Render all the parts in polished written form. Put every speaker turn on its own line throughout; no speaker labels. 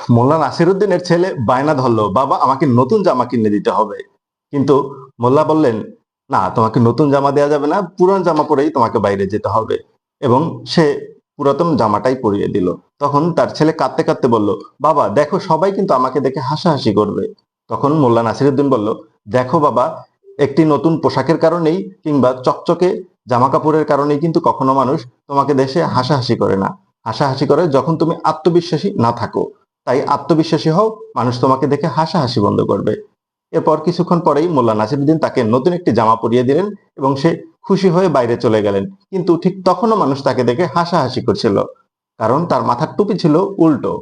মোল্লা নাসিরুদ্দিনের ছেলে বায়না ধরলো, বাবা আমাকে নতুন জামা কিনে দিতে হবে। কিন্তু মোল্লা বললেন, না, তোমাকে নতুন জামা দেওয়া যাবে না, পুরান জামা পরেই তোমাকে বাইরে যেতে হবে। এবং সে পুরাতন জামাটাই পরিয়ে দিল। তখন তার ছেলে কাঁদতে কাঁদতে বলল, বাবা দেখো, সবাই কিন্তু আমাকে দেখে হাসাহাসি করবে। তখন মোল্লা নাসিরুদ্দিন বলল, দেখো বাবা, একটি নতুন পোশাকের কারণেই কিংবা চকচকে জামা কাপড়ের কারণেই কিন্তু কখনো মানুষ তোমাকে দেখে হাসাহাসি করে না। হাসাহাসি করে যখন তুমি আত্মবিশ্বাসী না থাকো। তাই আত্মবিশ্বাসী হও, মানুষ তোমাকে দেখে হাসাহাসি বন্ধ করবে। এরপর কিছুক্ষণ পরেই মোল্লা নাসিরুদ্দিন তাকে নতুন একটি জামা পরিয়ে দিলেন এবং সে খুশি হয়ে বাইরে চলে গেলেন। কিন্তু ঠিক তখনও মানুষ তাকে দেখে হাসাহাসি করছিল, কারণ তার মাথার টুপি ছিল উল্টো।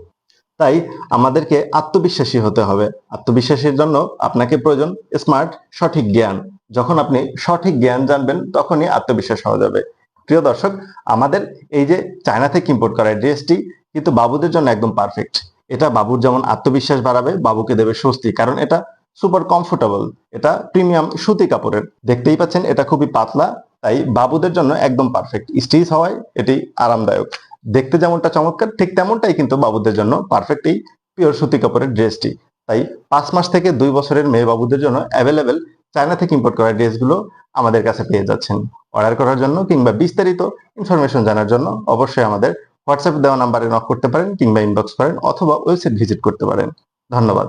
তাই আমাদেরকে আত্মবিশ্বাসী হতে হবে। আত্মবিশ্বাসের জন্য আপনাকে প্রয়োজন স্মার্ট, সঠিক জ্ঞান। যখন আপনি সঠিক জ্ঞান জানবেন তখনই আত্মবিশ্বাস হওয়া যাবে। প্রিয় দর্শক, আমাদের এই যে চায়না থেকে ইম্পোর্ট করা ড্রেসটি কিন্তু বাবুদের জন্য একদম পারফেক্ট। এটা বাবুর যেমন আত্মবিশ্বাস বাড়াবে, বাবুকে দেবে স্বস্তি, কারণ এটা সুপার কমফোর্টেবল। এটা প্রিমিয়াম সুতি কাপড়ের, দেখতেই পাচ্ছেন এটা খুবই পাতলা। তাই বাবুদের জন্য একদম পারফেক্ট। স্টিচ হওয়ায় এটি আরামদায়ক। দেখতে যেমনটা চমৎকার, ঠিক তেমনটাই কিন্তু বাবুদের জন্য পারফেক্ট এই পিওর সুতি কাপড়ের ড্রেসটি। তাই 5 মাস থেকে 2 বছরের মেয়ে বাবুদের জন্য অ্যাভেলেবেল চায়না থেকে ইম্পোর্ট করা ড্রেসগুলো আমাদের কাছে পেয়ে যাচ্ছেন। অর্ডার করার জন্য কিংবা বিস্তারিত ইনফরমেশন জানার জন্য অবশ্যই আমাদের হোয়াটসঅ্যাপ দেওয়া নাম্বারে নক করতে পারেন কিংবা ইনবক্স করেন অথবা ওয়েবসাইট ভিজিট করতে পারেন। ধন্যবাদ।